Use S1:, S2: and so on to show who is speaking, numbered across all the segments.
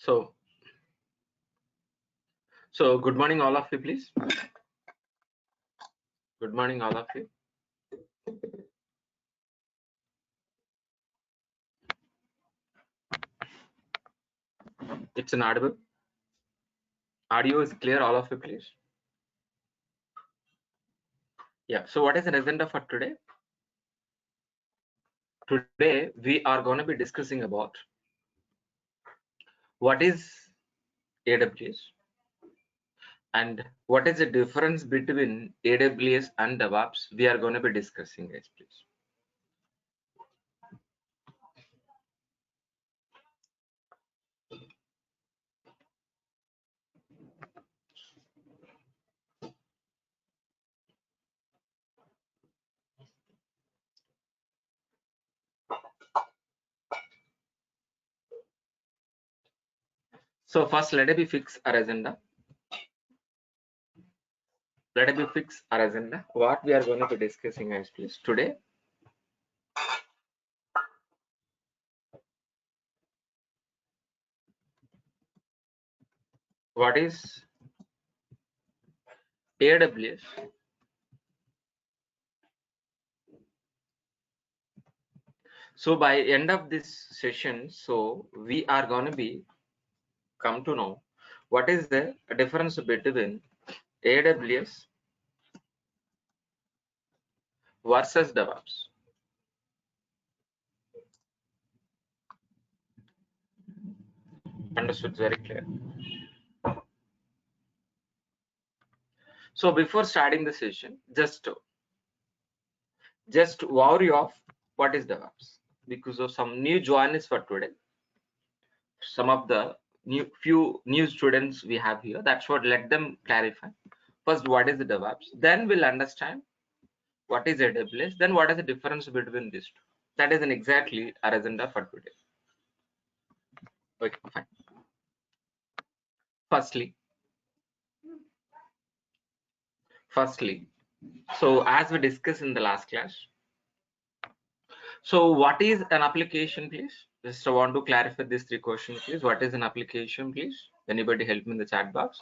S1: So good morning, all of you, please. Good morning, all of you. It's an audible. Audio is clear, all of you, please. Yeah. So what is the agenda for today? Today we are going to be discussing about what is AWS and what is the difference between AWS and DevOps. We are going to be discussing, guys, please. So first, let me fix our agenda. Let me fix our agenda. What we are going to be discussing, guys, please, today. What is AWS? So by end of this session, so we are going to be come to know what is the difference between AWS versus DevOps. Understood, very clear. So before starting the session, just worry of what is DevOps, because of some new joiners for today. Some of the few new students we have here. That's what, let them clarify. First, what is the DevOps? Then we'll understand what is AWS. Then what is the difference between these two? That is exactly our agenda for today. Okay, fine. Firstly, so as we discussed in the last class, so what is an application, please? Just want to clarify these three questions, please. What is an application, please? Anybody help me in the chat box?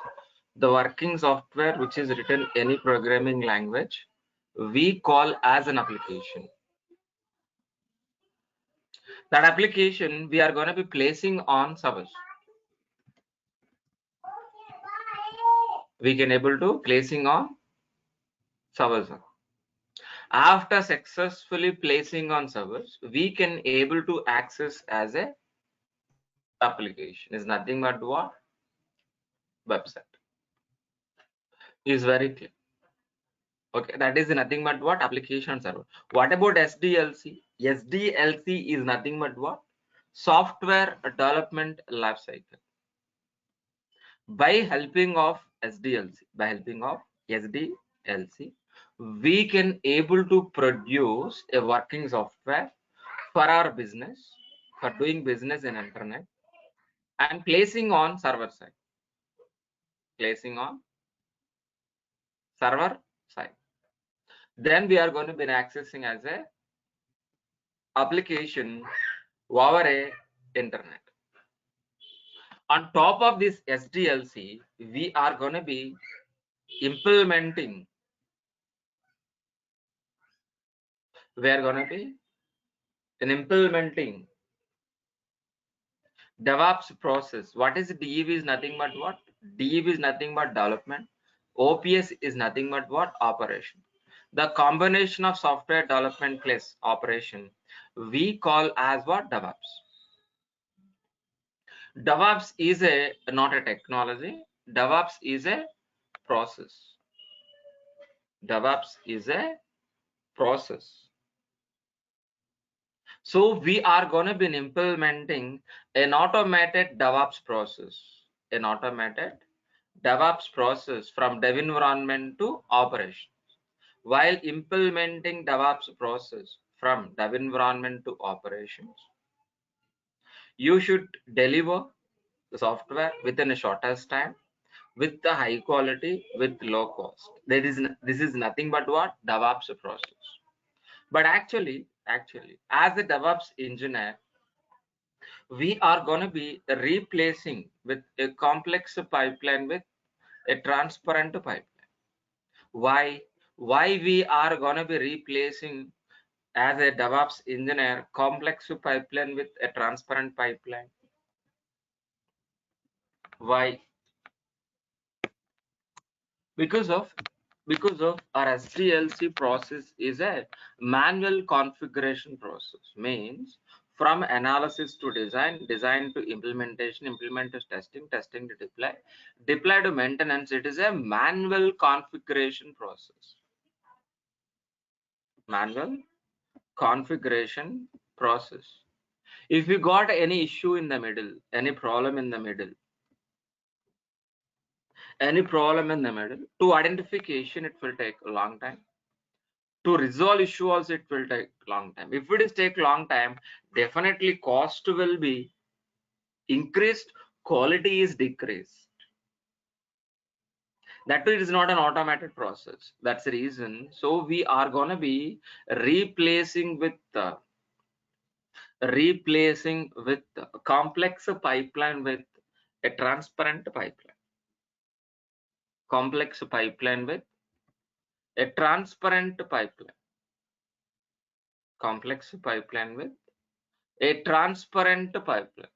S1: The working software which is written any programming language, we call as an application. That application we are going to be placing on servers. We can able to placing on servers. After successfully placing on servers, we can able to access as a application. Is nothing but what? Website. Is very clear. Okay, that is nothing but what? Application server. What about SDLC? SDLC is nothing but what? Software development lifecycle. By helping of SDLC, we can able to produce a working software for our business, for doing business in internet, and placing on server side. Then we are going to be accessing as a application over a internet. On top of this SDLC, we are going to be implementing. Implementing DevOps process. What is DEV? Is nothing but what? DEV is nothing but development. OPS is nothing but what? Operation. The combination of software development plus operation we call as what? DevOps. DevOps is not a technology. DevOps is a process. DevOps is a process. So we are going to be implementing an automated DevOps process. An automated DevOps process from dev environment to operations. While implementing DevOps process from dev environment to operations, you should deliver the software within a shortest time, with the high quality, with low cost. This is nothing but what? DevOps process. But actually, as a DevOps engineer, we are going to be replacing with a complex pipeline with a transparent pipeline. Why we are going to be replacing as a DevOps engineer complex pipeline with a transparent pipeline? Why? Because of our SDLC process is a manual configuration process. Means from analysis to design, design to implementation, implement to testing, testing to deploy, deploy to maintenance. It is a manual configuration process. Manual configuration process. If you got any issue in the middle, any problem in the middle, to identification it will take a long time. To resolve issue also it will take long time. If it is take long time, definitely cost will be increased, quality is decreased. That too, it is not an automated process. That's the reason. So we are gonna be replacing with complex pipeline with a transparent pipeline. Complex pipeline with a transparent pipeline. Complex pipeline with a transparent pipeline.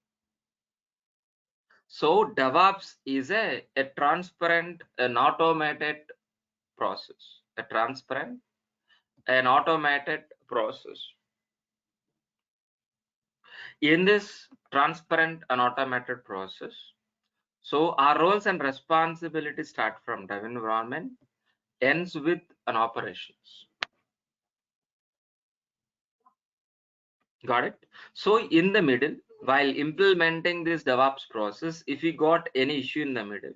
S1: So DevOps is a transparent, an automated process. A transparent, an automated process. In this transparent and automated process, so our roles and responsibilities start from dev environment, ends with an operations. Got it? So in the middle, while implementing this DevOps process, if you got any issue in the middle,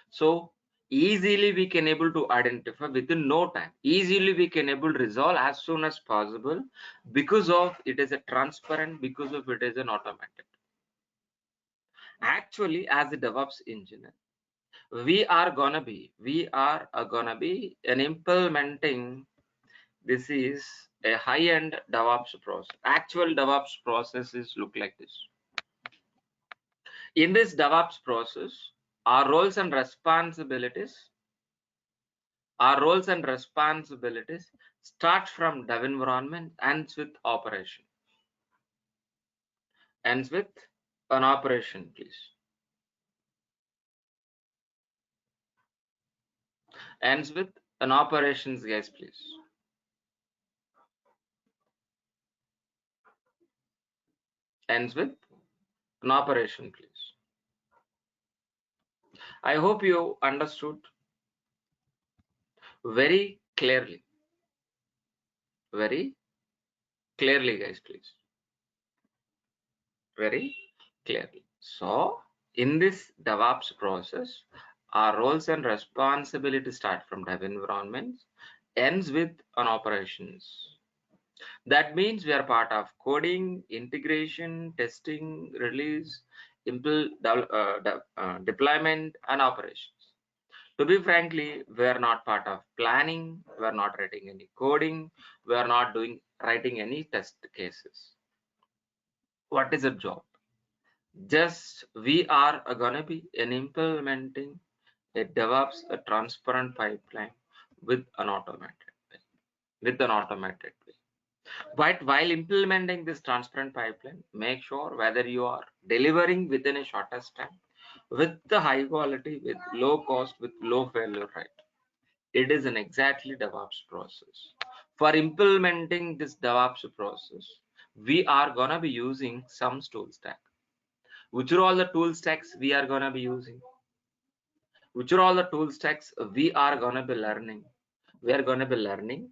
S1: so easily we can able to identify within no time. Easily we can able to resolve as soon as possible because of it is a transparent, because of it is an automated. Actually, as a DevOps engineer, we are gonna be an implementing. This is a high-end DevOps process. Actual DevOps processes look like this. In this DevOps process, our roles and responsibilities start from dev environment, ends with operation. Ends with an operation, please. Ends with an operations, guys, please. Ends with an operation, please. I hope you understood very clearly. Very clearly, guys, please. Very clearly. So in this DevOps process, our roles and responsibilities start from dev environments, ends with an operations. That means we are part of coding, integration, testing, release, deployment, and operations. To be frankly, we are not part of planning, we are not writing any coding, we are not writing any test cases. What is our job? Just we are gonna be implementing a DevOps, a transparent pipeline with an automated way. But while implementing this transparent pipeline, make sure whether you are delivering within a shortest time, with the high quality, with low cost, with low failure rate. It is an exactly DevOps process. For implementing this DevOps process, we are gonna be using some tool stack. Which are all the tool stacks we are gonna be using? Which are all the tool stacks we are gonna be learning? We are gonna be learning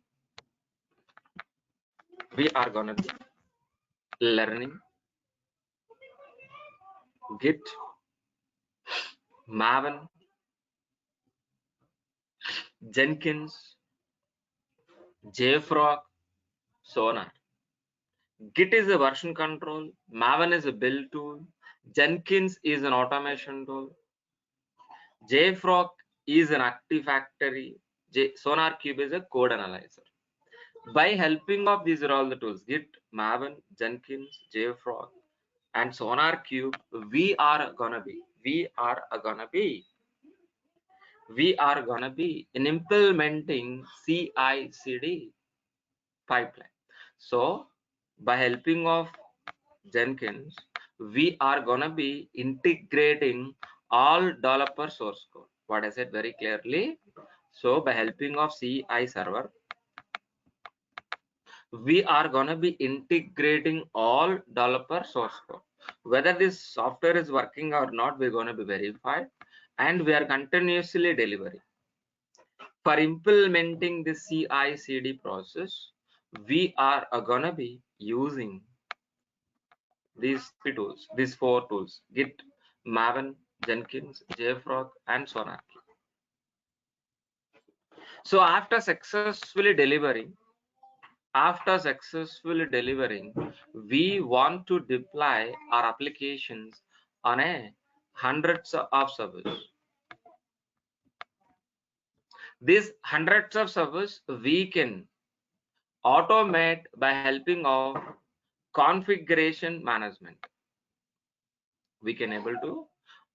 S1: Git, Maven, Jenkins, JFrog, Sonar. Git is a version control, Maven is a build tool, Jenkins is an automation tool, JFrog is an Active Factory, Sonar Cube is a code analyzer. By helping of these are all the tools, Git, Maven, Jenkins, JFrog, and SonarQube, we are gonna be in implementing CI/CD pipeline. So by helping of Jenkins, we are gonna be integrating all developer source code. What I said very clearly. So by helping of CI server, we are gonna be integrating all developer source code. Whether this software is working or not, we're gonna be verified, and we are continuously delivering. For implementing this CI/CD process, we are gonna be using these three tools, these four tools: Git, Maven, Jenkins, JFrog, and SonarQube. So after successfully delivering, we want to deploy our applications on a hundreds of servers. These hundreds of servers we can automate by helping of configuration management. We can able to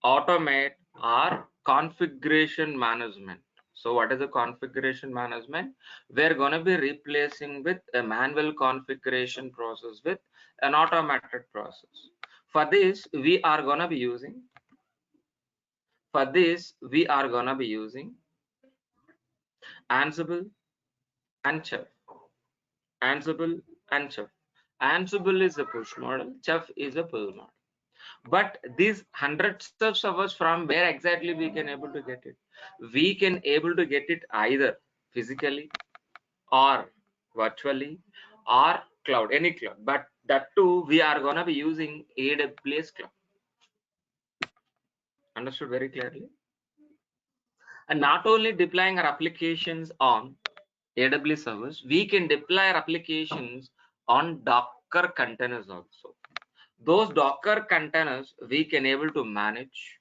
S1: automate our configuration management. So what is the configuration management? We're going to be replacing with a manual configuration process with an automated process. For this we are going to be using Ansible and Chef. Ansible and Chef. Ansible is a push model, Chef is a pull model. But these hundreds of servers, from where exactly we can able to get it? We can able to get it either physically or virtually or cloud, any cloud. But that too, we are gonna be using AWS cloud. Understood very clearly? And not only deploying our applications on AWS servers, we can deploy our applications on Docker containers also. Those Docker containers we can able to manage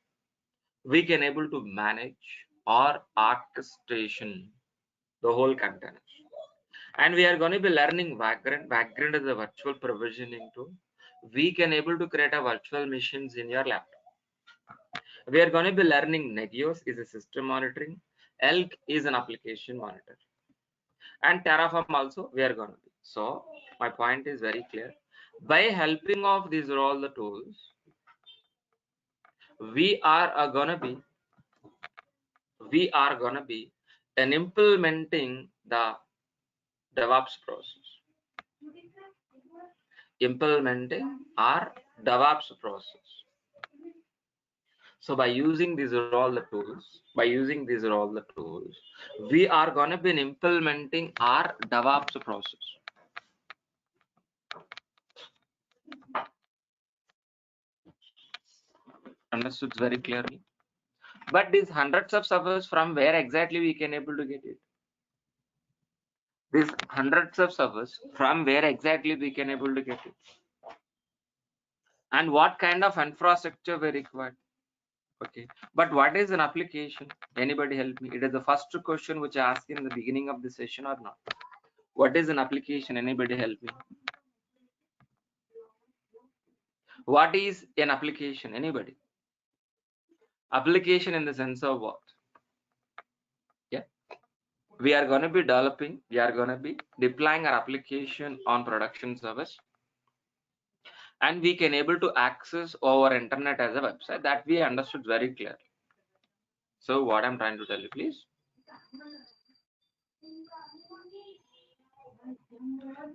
S1: or orchestration the whole containers. And we are going to be learning Vagrant is a virtual provisioning tool. We can able to create a virtual machines in your laptop. We are going to be learning Nagios is a system monitoring, Elk is an application monitor, and Terraform also we are going to be. So my point is very clear. By helping of these are all the tools, we are gonna be and implementing the DevOps process. Implementing our DevOps process. So by using these are all the tools, we are gonna be implementing our DevOps process. Understood very clearly. But these hundreds of servers, from where exactly we can able to get it? These hundreds of servers, from where exactly we can able to get it? And what kind of infrastructure we require? Okay, but what is an application? Anybody help me? It is the first question which I asked in the beginning of the session or not? What is an application? Anybody help me? What is an application? Anybody? Application in the sense of what? Yeah, we are going to be deploying our application on production service, and we can able to access over internet as a website. That we understood very clearly. So what I'm trying to tell you, please.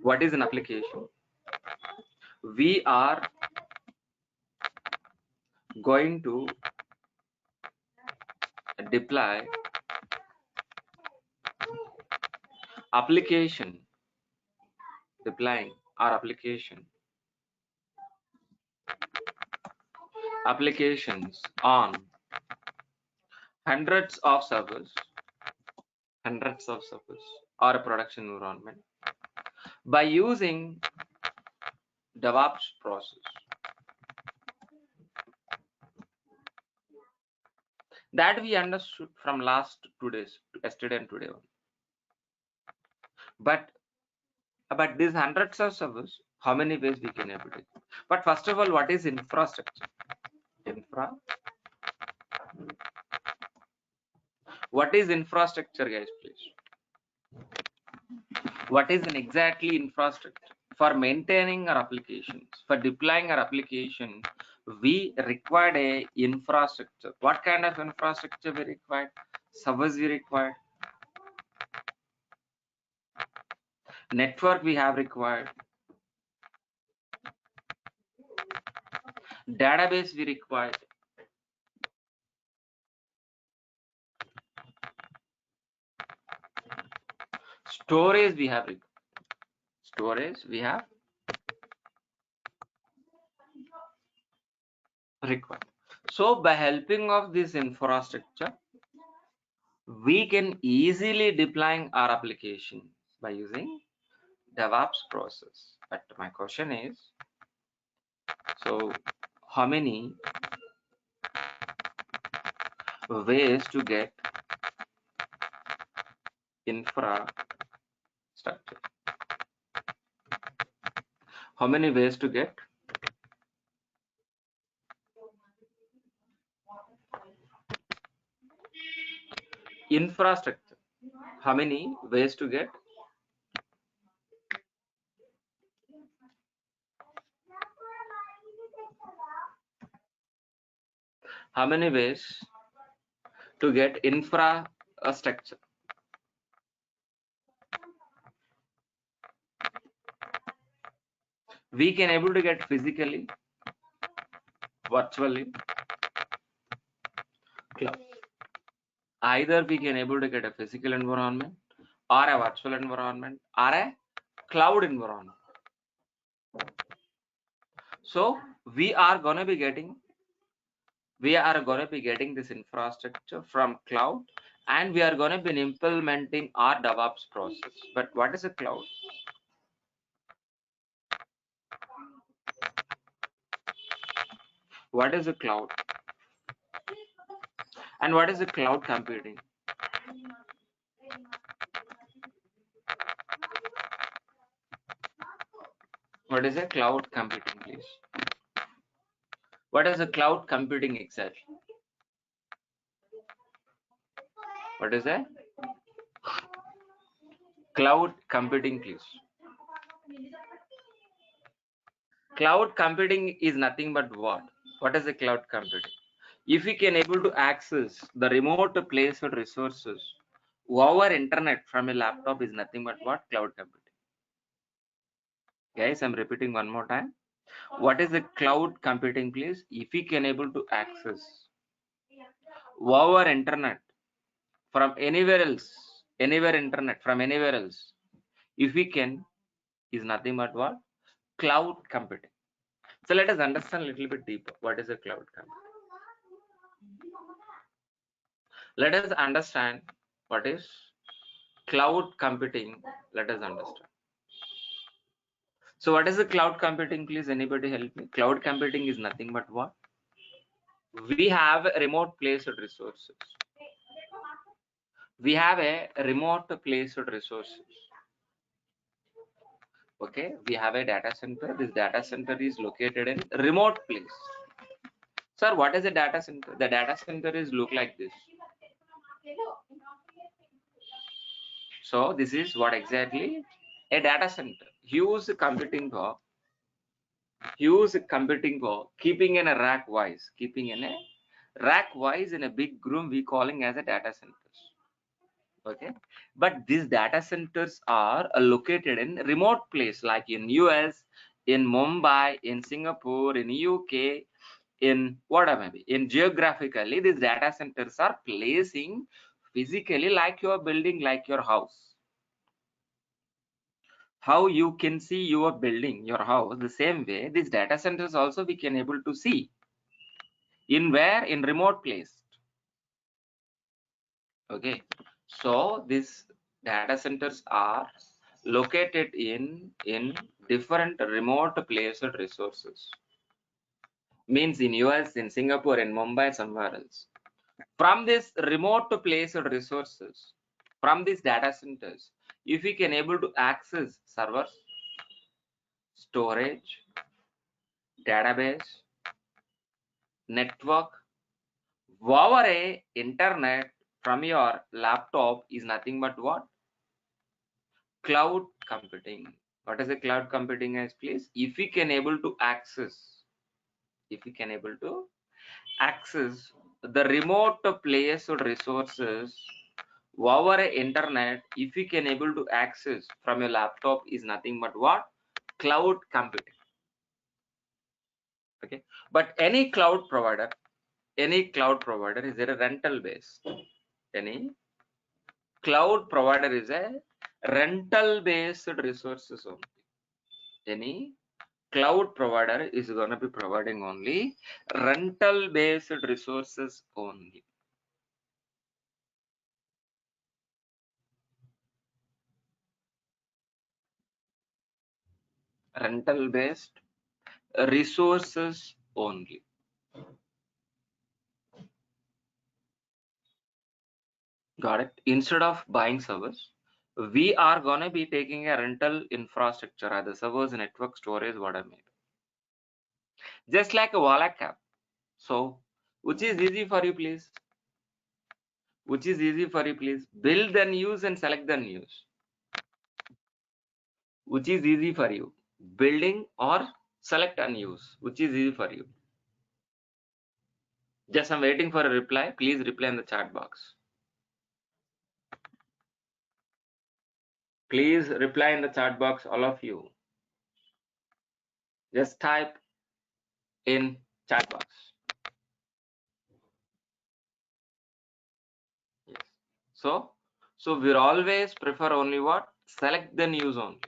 S1: What is an application? We are going to deploy application, deploying our applications on hundreds of servers or a production environment by using DevOps process. That we understood from last 2 days, yesterday and today one. But But these hundreds of servers, how many ways we can able to? But first of all, what is infrastructure? What is infrastructure, guys? Please. What is an exactly infrastructure? For maintaining our applications, for deploying our application, we required a infrastructure. What kind of infrastructure we required? Servers we required. Network we have required. Database we required. Storage we have required. Storage we have required. So by helping of this infrastructure, we can easily deploying our application by using DevOps process. But my question is, so how many ways to get infrastructure? How many ways to get infrastructure? How many ways to get? How many ways to get infrastructure? We can able to get physically, virtually, cloud. Either we can able to get a physical environment or a virtual environment or a cloud environment. So we are going to be getting this infrastructure from cloud, and we are going to be implementing our DevOps process. But what is a cloud? What is a cloud? And what is a cloud computing? What is a cloud computing, please? What is a cloud computing exactly? What is a cloud computing, please? Cloud computing is nothing but what? What is a cloud computing? If we can able to access the remote placed resources over internet from a laptop is nothing but what? Cloud computing. Guys, I'm repeating one more time. What is the cloud computing, please? If we can able to access over internet from anywhere else, internet from anywhere else, if we can, is nothing but what? Cloud computing. So let us understand a little bit deeper. What is a cloud computing? Let us understand what is cloud computing. Let us understand. So what is the cloud computing, please? Anybody help me? Cloud computing is nothing but what? We have remote placed resources. We have a remote placed resources. Okay, we have a data center. This data center is located in remote place. Sir, what is a data center? The data center is look like this. So this is what exactly a data center. Huge computing power, keeping in a rack wise, in a big room, we calling as a data centers. Okay, but these data centers are located in remote place like in US, in Mumbai, in Singapore, in UK, in whatever, in geographically these data centers are placing physically like your building, like your house. How you can see your building, your house, the same way these data centers also we can able to see in where? In remote place. Okay, so these data centers are located in different remote placed resources, means in US, in Singapore, in Mumbai, somewhere else. From this remote placed resources, from these data centers, if we can able to access servers, storage, database, network, over a internet from your laptop is nothing but what? Cloud computing. What is a cloud computing, guys? Please, if we can able to access, the remote place or resources over a internet, if we can able to access from your laptop is nothing but what? Cloud computing. Okay, but any cloud provider is a rental based. Any cloud provider is a rental based resources only. Any cloud provider is going to be providing only rental based resources only. Rental based resources only. Got it? Instead of buying servers, we are going to be taking a rental infrastructure, either servers, network, storage, whatever. Just like a wallet cap. So, which is easy for you, please? Which is easy for you, please? Build then use and select then use. Which is easy for you? Building or select and use? Which is easy for you? Just I'm waiting for a reply. Please reply in the chat box. Please reply in the chat box, all of you. Just type in chat box. Yes. So we'll always prefer only what? Select then use only.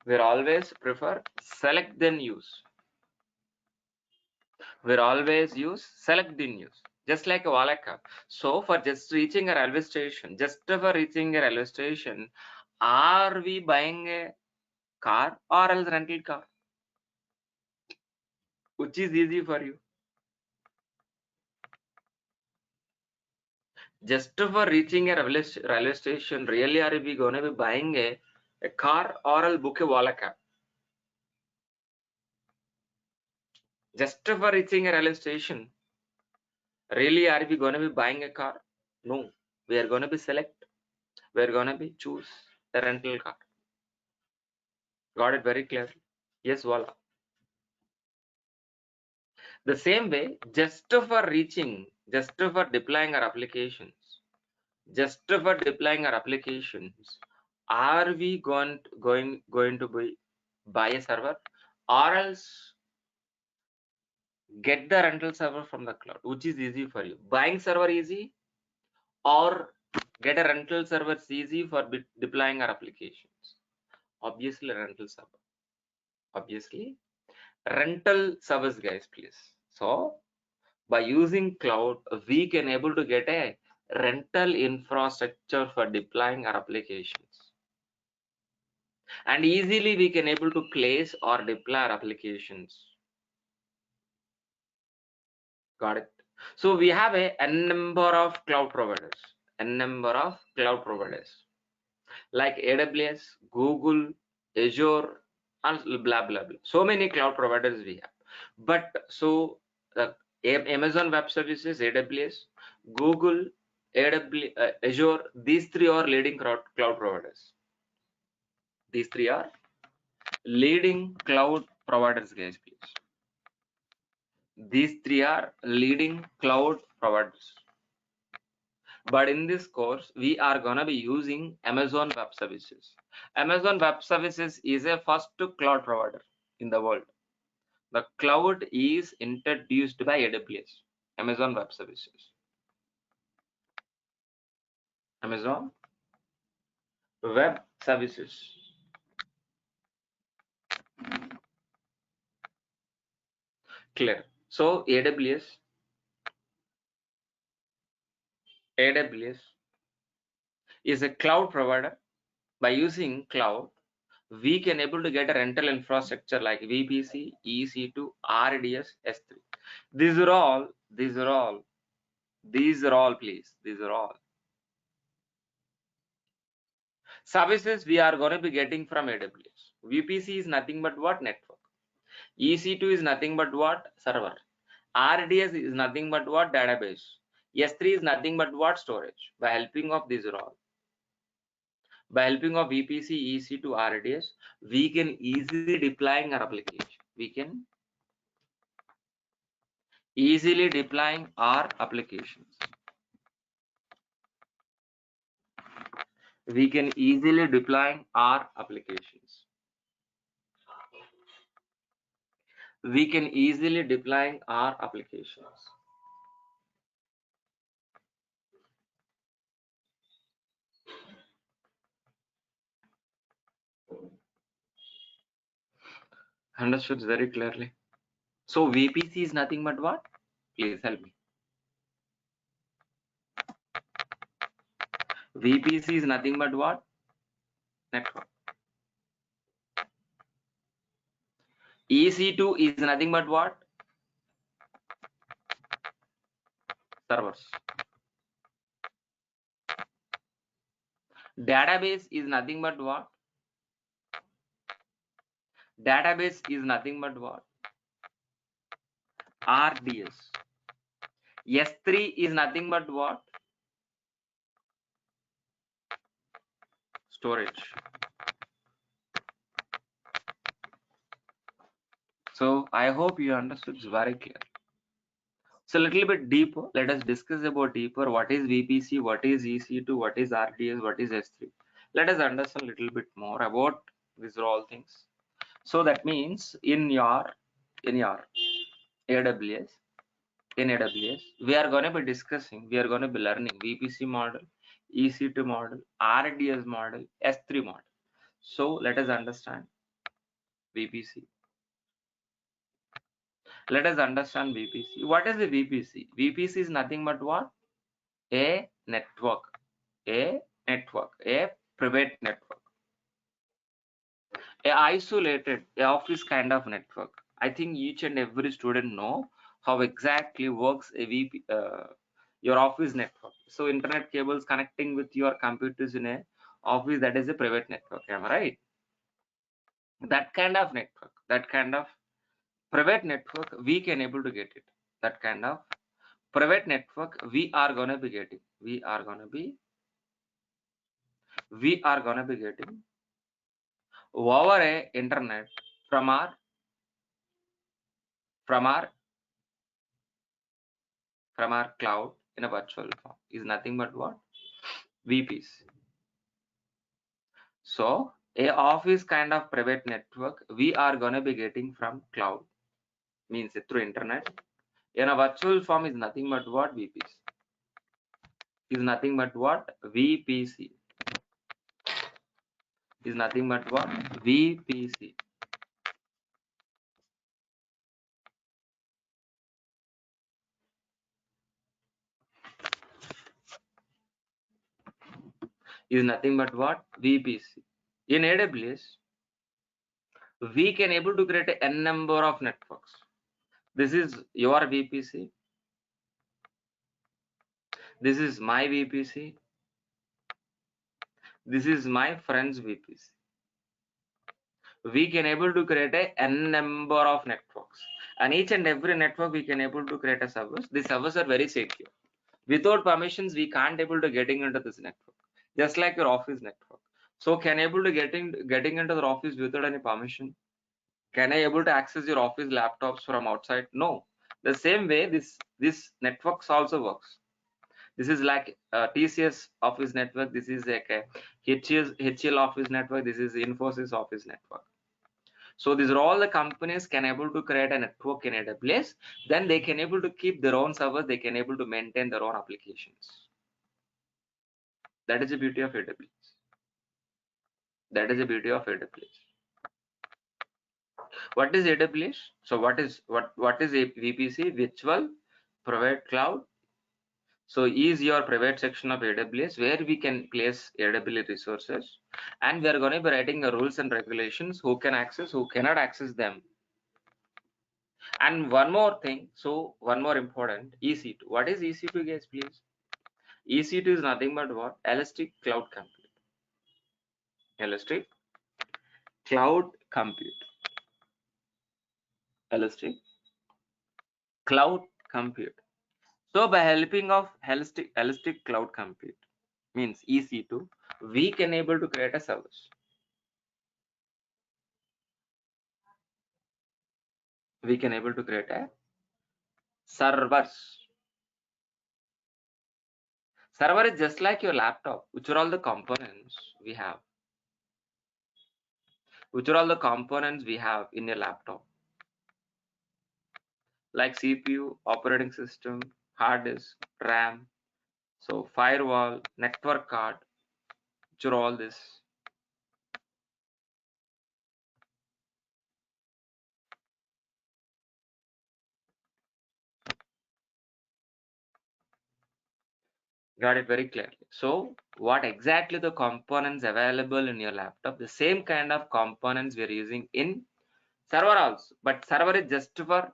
S1: We'll always prefer select then use. We'll always use select then use. Just like a wallet cap. So for just reaching a railway station, are we buying a car or else rental car? Which is easy for you? Just for reaching a railway station, really are we going to be buying a car or else book a wallet cap? Just for reaching a railway station, really are we going to be buying a car? No, we are going to be we're going to be choose the rental car. Got it very clear? Yes, voila. The same way, just for deploying our applications, are we going to be buy a server or else get the rental server from the cloud? Which is easy for you? Buying server easy or get a rental server is easy for deploying our applications? Obviously rental server. Obviously rental servers, guys, please. So by using cloud, we can able to get a rental infrastructure for deploying our applications, and easily we can able to place or deploy our applications. Got it? So we have a number of cloud providers, like AWS, Google, Azure, and blah blah blah. So many cloud providers we have. But so Amazon Web Services, AWS, Google, Azure, these three are leading cloud providers. These three are leading cloud providers, guys, please. These three are leading cloud providers. But in this course, we are gonna be using Amazon Web Services. Amazon Web Services is a first cloud provider in the world. The cloud is introduced by AWS, Amazon Web Services. Amazon Web Services. Clear? So AWS is a cloud provider. By using cloud, we can able to get a rental infrastructure like VPC, EC2, RDS, S3. These are all, please. These are all. Services we are going to be getting from AWS. VPC is nothing but what? Network. EC2 is nothing but what? Server. RDS is nothing but what? Database. S3 is nothing but what? Storage. By helping of these all, by helping of VPC, EC2, RDS, we can easily deploying our application. We can easily deploying our applications. We can easily deploying our applications. We can easily deploying our applications. Understood very clearly. So VPC is nothing but what? Please help me. VPC is nothing but what? Network. EC2 is nothing but what? Servers. Database is nothing but what? Database is nothing but what? RDS. S3 is nothing but what? Storage. So I hope you understood very clear. So a little bit deeper, let us discuss about deeper what is VPC, what is EC2, what is RDS, what is S3. Let us understand a little bit more about these are all things. So that means in your AWS, we are going to be discussing, we are going to be learning VPC model, EC2 model, RDS model, S3 model. So let us understand VPC. Let us understand VPC. What is the VPC? VPC is nothing but what? A network, a private network, a isolated, a office kind of network. I think each and every student know how exactly works a your office network. So internet cables connecting with your computers in a office, that is a private network. Am I right? That kind of network, that kind of private network, we can able to get it. That kind of private network we are gonna be getting. We are gonna be getting over a internet from our cloud in a virtual form is nothing but what? VPC. So a office kind of private network we are gonna be getting from cloud, means through internet in a virtual form is nothing but what? VPC. Is nothing but what? VPC. Is nothing but what? VPC. Is nothing but what? VPC. In AWS, we can able to create a n number of networks. This is your VPC. This is my VPC. This is my friend's VPC. We can able to create a n number of networks, and each and every network we can able to create a servers. These servers are very secure. Without permissions, we can't able to getting into this network, just like your office network. So can able to getting into the office without any permission? Can I able to access your office laptops from outside? No. The same way this networks also works. This is like TCS office network. This is like a HCL office network. This is Infosys office network. So these are all the companies can able to create a network in AWS. Then they can able to keep their own servers. They can able to maintain their own applications. That is the beauty of AWS. That is the beauty of AWS. What is AWS? So what is a VPC? Virtual Private Cloud. So is your private section of AWS where we can place AWS resources, and we are going to be writing the rules and regulations, who can access, who cannot access them. And one more thing, so one more important, EC2. What is EC2, guys, please? EC2 is nothing but what? Elastic Cloud Compute. Elastic Cloud Compute. Elastic Cloud Compute. So by helping of Elastic Cloud Compute means EC2, we can able to create a service. We can able to create a servers. Server is just like your laptop, which are all the components we have. Which are all the components we have in your laptop, like CPU, operating system, hard disk, RAM, so firewall, network card, which are all this. Got it very clearly. So what exactly the components available in your laptop? The same kind of components we are using in server also, but server is just for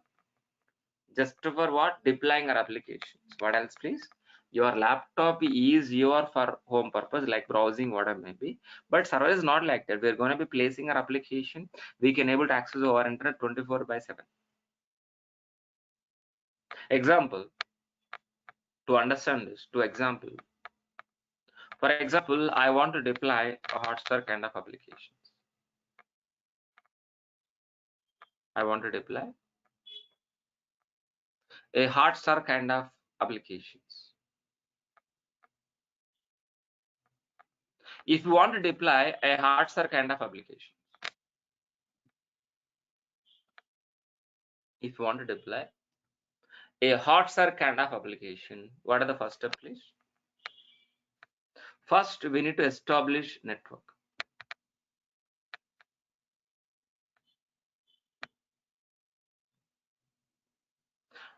S1: what? Deploying our applications. What else, please? Your laptop is your for home purpose, like browsing, whatever may be. But server is not like that. We're going to be placing our application. We can able to access our internet 24/7. Example. To understand this, for example, I want to deploy a Hotstar kind of applications. I want to deploy a Hotstar kind of applications. If you want to deploy a Hotstar kind of application, if you want to deploy a Hotstar kind of application, what are the first step, please? First, we need to establish network.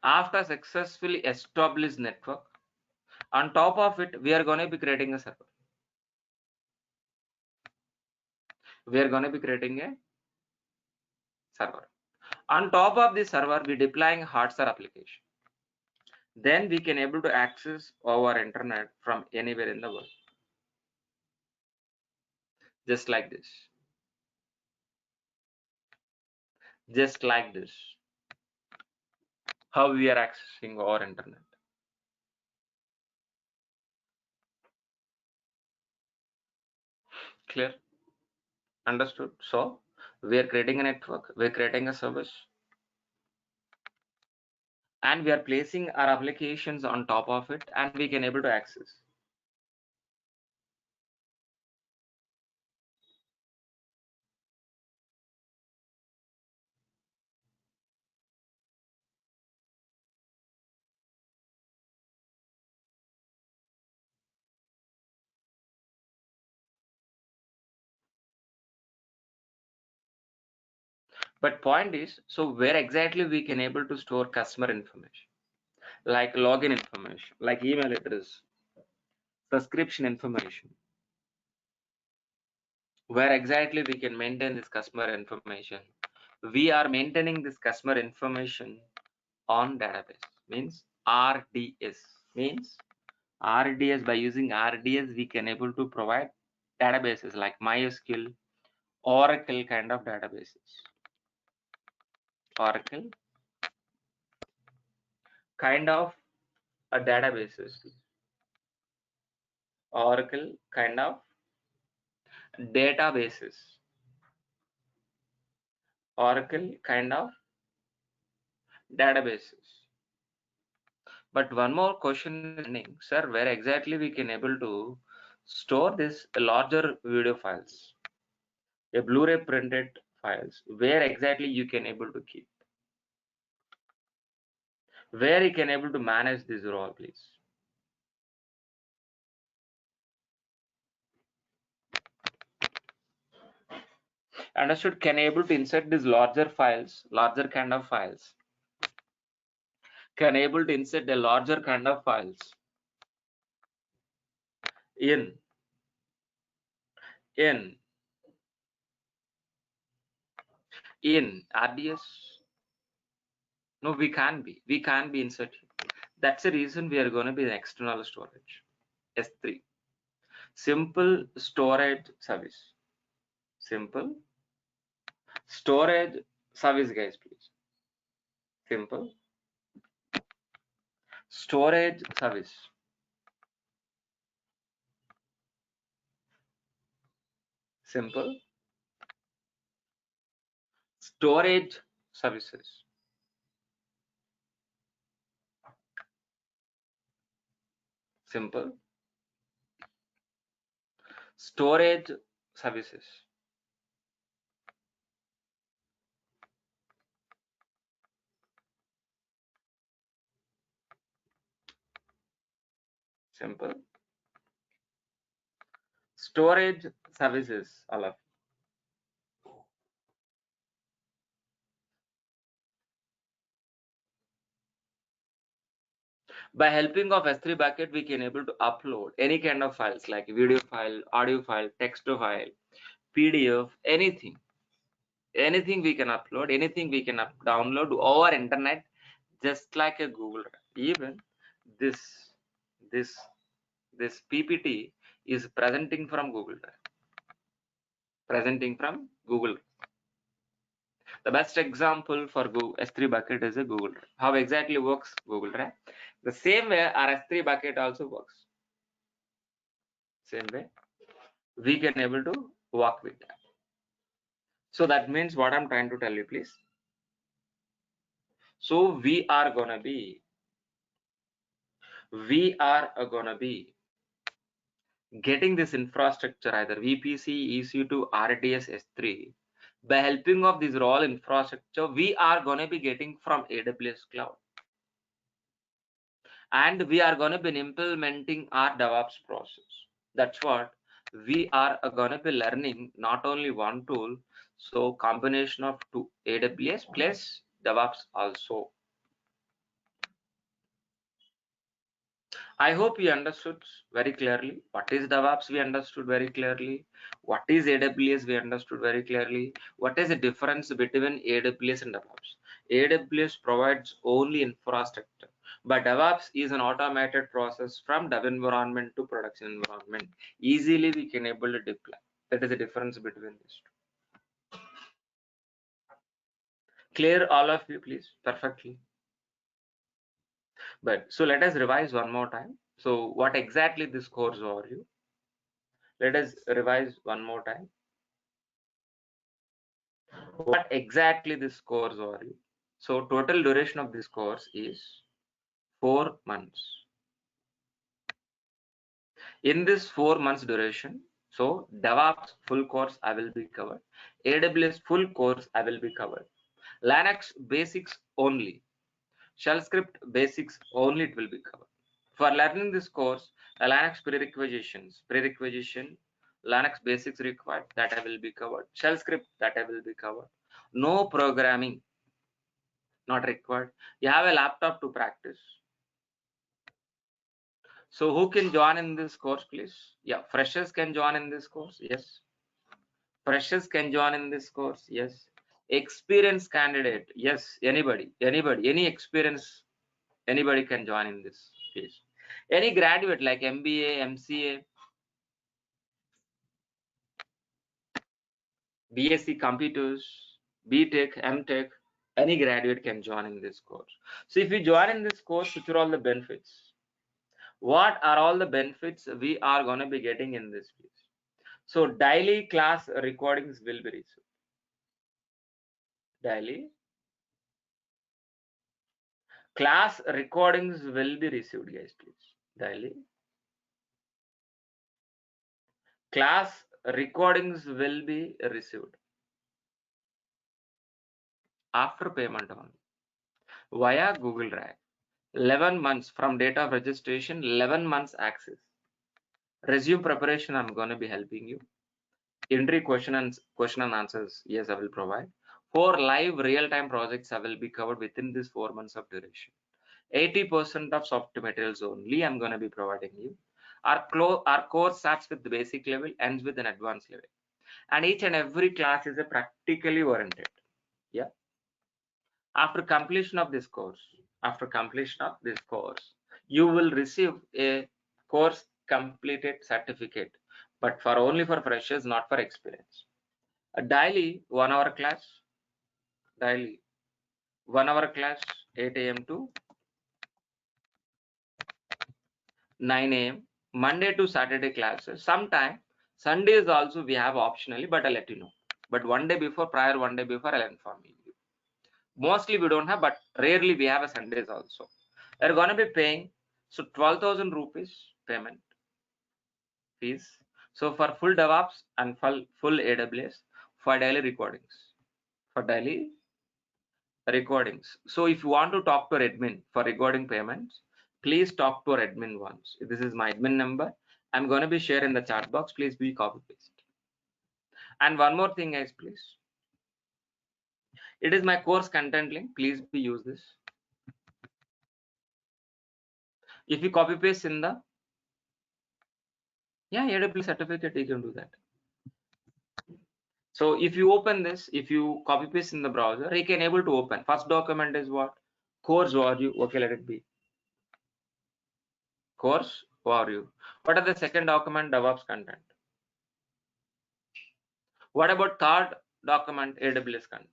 S1: After successfully establish network, on top of it, we are going to be creating a server. We are going to be creating a server. On top of the server, we deploying Hotstar application. Then we can able to access our internet from anywhere in the world. Just like this. Just like this. How we are accessing our internet. Clear? Understood? So we are creating a network, we are creating a service, and we are placing our applications on top of it, and we can able to access. But point is, so where exactly we can able to store customer information, like login information, like email address, subscription information. Where exactly we can maintain this customer information? We are maintaining this customer information on database, means RDS. Means RDS, by using RDS, we can able to provide databases like MySQL, Oracle kind of databases. Oracle kind of a databases. Oracle kind of databases. Oracle kind of databases. But one more question is, sir, where exactly we can able to store this larger video files, a Blu-ray printed files, where exactly you can able to keep, where you can able to manage this role, please? Understood? Can able to insert these larger files, larger kind of files, can able to insert a larger kind of files in RDS? No, we can't be inserted. That's the reason we are going to be an external storage, S3, simple storage service. Simple. Storage service, guys, please. Simple. Storage service. Simple. Storage services. Simple. Storage services. Simple. Storage services, all of. By helping of S3 bucket, we can able to upload any kind of files like video file, audio file, text file, PDF, anything. Anything we can upload, anything we can download over internet, just like a Google Drive. Even this PPT is presenting from Google Drive. Presenting from Google. The best example for Google S3 bucket is a Google Drive. How exactly works Google Drive? The same way our S3 bucket also works. Same way we can able to work with that. So that means what I'm trying to tell you, please. So we are gonna be getting this infrastructure either VPC, EC2, RDS, S3. By helping of this raw infrastructure, we are going to be getting from AWS cloud, and we are going to be implementing our DevOps process. That's what we are going to be learning. Not only one tool, so combination of two, AWS plus DevOps also. I hope you understood very clearly. What is DevOps? We understood very clearly. What is AWS? We understood very clearly. What is the difference between AWS and DevOps? AWS provides only infrastructure, but DevOps is an automated process from dev environment to production environment. Easily we can able to deploy. That is the difference between these two. Clear all of you, please? Perfectly. But so let us revise one more time. So what exactly this course overview? Let us revise one more time. What exactly this course overview? So total duration of this course is 4 months. In this 4 months duration, so DevOps full course I will be covered. AWS full course I will be covered. Linux basics only. Shell script basics only it will be covered. For learning this course, the Linux prerequisition, Linux basics required, that I will be covered. Shell script, that I will be covered. No programming, not required. You have a laptop to practice. So who can join in this course, please? Yeah, freshers can join in this course. Yes. Freshers can join in this course. Yes. Experienced candidate. Yes. Anybody, any experience, anybody can join in this case. Any graduate like MBA, MCA, BSc computers, BTech, MTech, any graduate can join in this course. So if you join in this course, which are all the benefits? What are all the benefits we are going to be getting in this piece? So daily class recordings will be received. Daily class recordings will be received, guys, please. Daily class recordings will be received after payment only via Google Drive. 11 months from date of registration, 11 months access. Resume preparation, I'm going to be helping you. Entry question and answers, yes, I will provide. 4 live real-time projects I will be covered within this 4 months of duration. 80% of software materials only I'm going to be providing you. Our course starts with the basic level, ends with an advanced level, and each and every class is a practically oriented. Yeah. After completion of this course, you will receive a course completed certificate, but for only for freshers, not for experience. A daily 1 hour class, daily 1 hour class, 8 a.m. to 9 a.m. Monday to Saturday classes. Sometime Sundays also we have optionally, but I'll let you know. But one day before, one day before, I'll inform you. Mostly we don't have, but rarely we have a Sundays also. They're gonna be paying 12,000 rupees payment fees. So for full DevOps and full AWS for daily recordings. For daily recordings. So if you want to talk to our admin for recording payments, please talk to our admin once. This is my admin number. I'm going to be sharing in the chat box. Please be copy paste. And one more thing, guys, please. It is my course content link. Please be use this. If you copy paste in the AWS certificate, you can do that. So if you open this, if you copy paste in the browser, you can able to open. First document is what? Course overview. Okay, let it be. Course overview. What are the second document? DevOps content. What about third document? AWS content.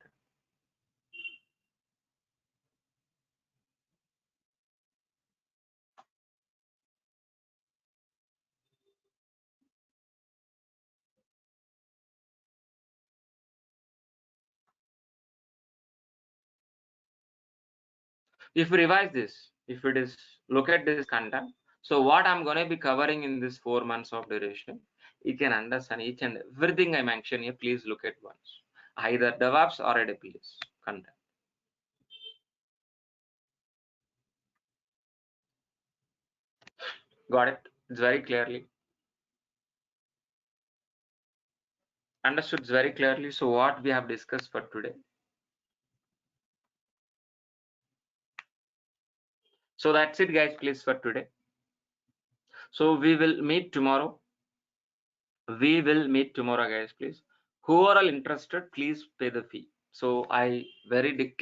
S1: If we revise this, if it is look at this content, so what I'm going to be covering in this 4 months of duration, you can understand each and everything I mentioned here. Please look at once, either DevOps or AWS content. Got it? It's very clearly understood. Very clearly. So what we have discussed for today. So that's it, guys. Please for today. So we will meet tomorrow. We will meet tomorrow, guys. Please, who are all interested, please pay the fee. So I very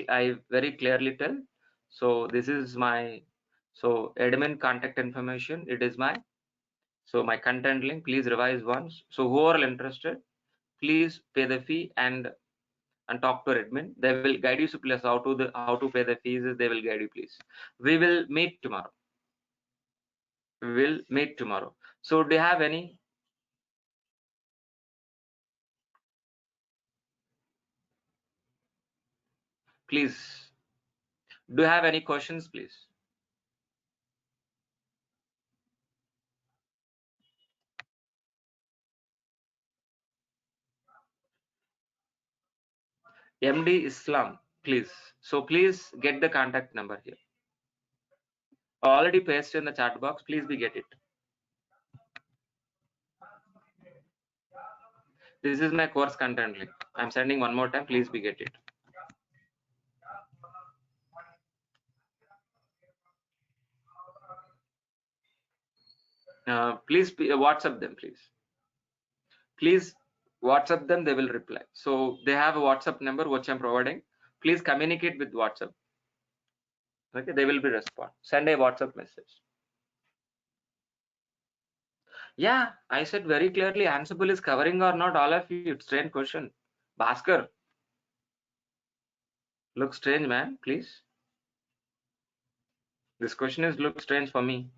S1: clearly tell. So this is my admin contact information. It is my my content link. Please revise once. So who are all interested, please pay the fee and talk to admin. They will guide you. So please how to pay the fees. They will guide you. Please. We will meet tomorrow. We will meet tomorrow. So do you have any? Please. Do you have any questions, please? MD Islam, please. So please get the contact number here. Already pasted in the chat box. Please be get it. This is my course content link. I'm sending one more time. Please be get it. Please WhatsApp them, please. Please WhatsApp them. They will reply. So they have a WhatsApp number which I'm providing. Please communicate with WhatsApp. Okay, they will be respond. Send a WhatsApp message. Yeah, I said very clearly. Ansible is covering or not all of you. It's strange question. Bhaskar, looks strange, man. Please. This question is look strange for me.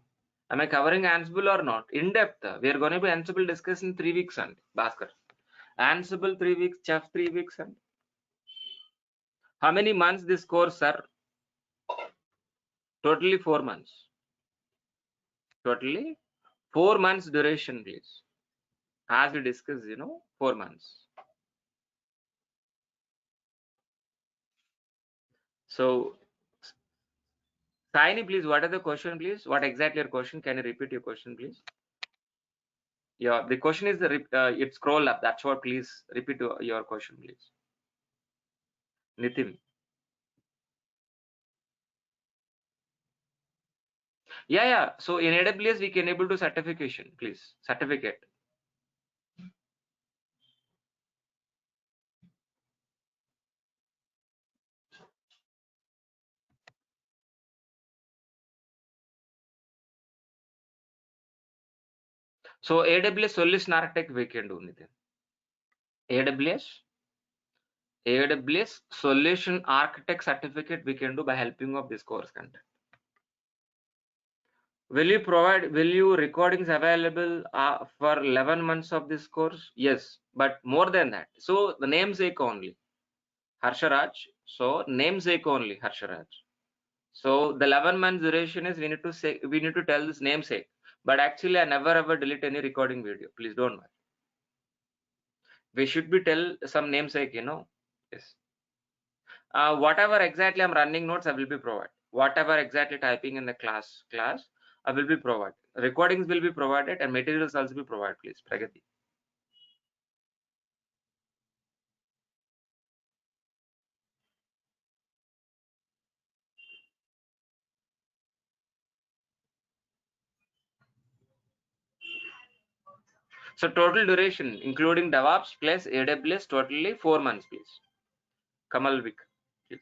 S1: Am I covering Ansible or not? In depth. We are going to be Ansible discussing 3 weeks and Bhaskar. Ansible 3 weeks, Chef 3 weeks and how many months this course, sir? Totally 4 months. Totally 4 months duration, please. As we discussed, 4 months. So, Saini, please, what are the question, please? What exactly your question? Can you repeat your question, please? Yeah, the question is it scroll up. That's what. Please repeat your question, please. Nitin. Yeah. So in AWS we can able to certification, please. Certificate. So AWS solution architect we can do, Nitin. AWS AWS Solution Architect certificate we can do by helping of this course content. Will you recordings available for 11 months of this course? Yes, but more than that. So the namesake only, Harsharaj. So namesake only, Harsharaj. So the 11 months duration is we need to tell this namesake. But actually, I never ever delete any recording video. Please don't worry. We should be tell some namesake, Yes. Whatever exactly I'm running notes, I will be provided. Whatever exactly typing in the class, I will be provided. Recordings will be provided and materials also be provided, please. Pragati. So total duration, including DevOps plus AWS, totally 4 months, please. Kamal Vik, please.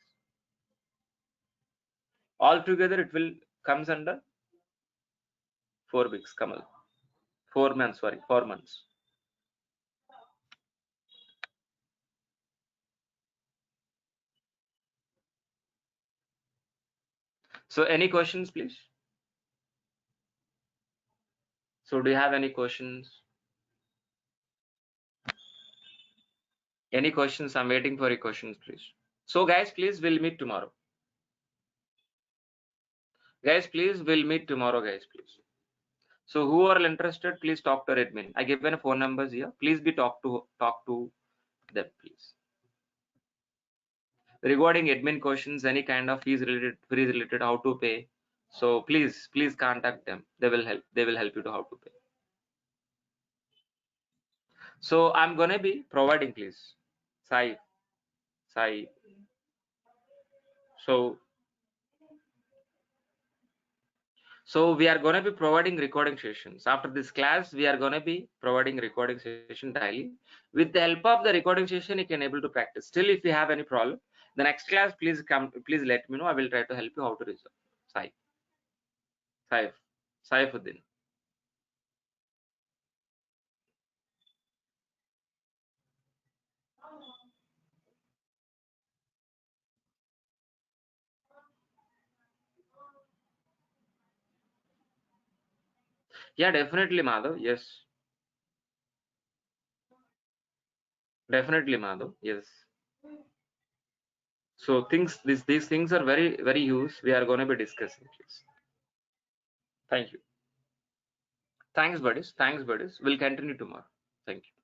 S1: Altogether, it will comes under 4 weeks, Kamal. 4 months, sorry, 4 months. So any questions, please? So do you have any questions? Any questions? I'm waiting for your questions, please. So guys, please, we'll meet tomorrow. Guys, please, we'll meet tomorrow, guys, please. So who are interested, please talk to admin. I given phone numbers here. Please be talk to them, please. Regarding admin questions, any kind of fees related, how to pay. So please contact them. They will help you to how to pay. So I'm gonna be providing, please. Sai. So we are going to be providing recording sessions. After this class, we are going to be providing recording session daily. With the help of the recording session, you can able to practice. Still, if you have any problem, the next class, please let me know. I will try to help you how to resolve. Saifuddin. Yeah, definitely, Madhav. Yes. Definitely, Madhav. Yes. So these things are very, very huge. We are going to be discussing. Please. Thank you. Thanks, buddies. We'll continue tomorrow. Thank you.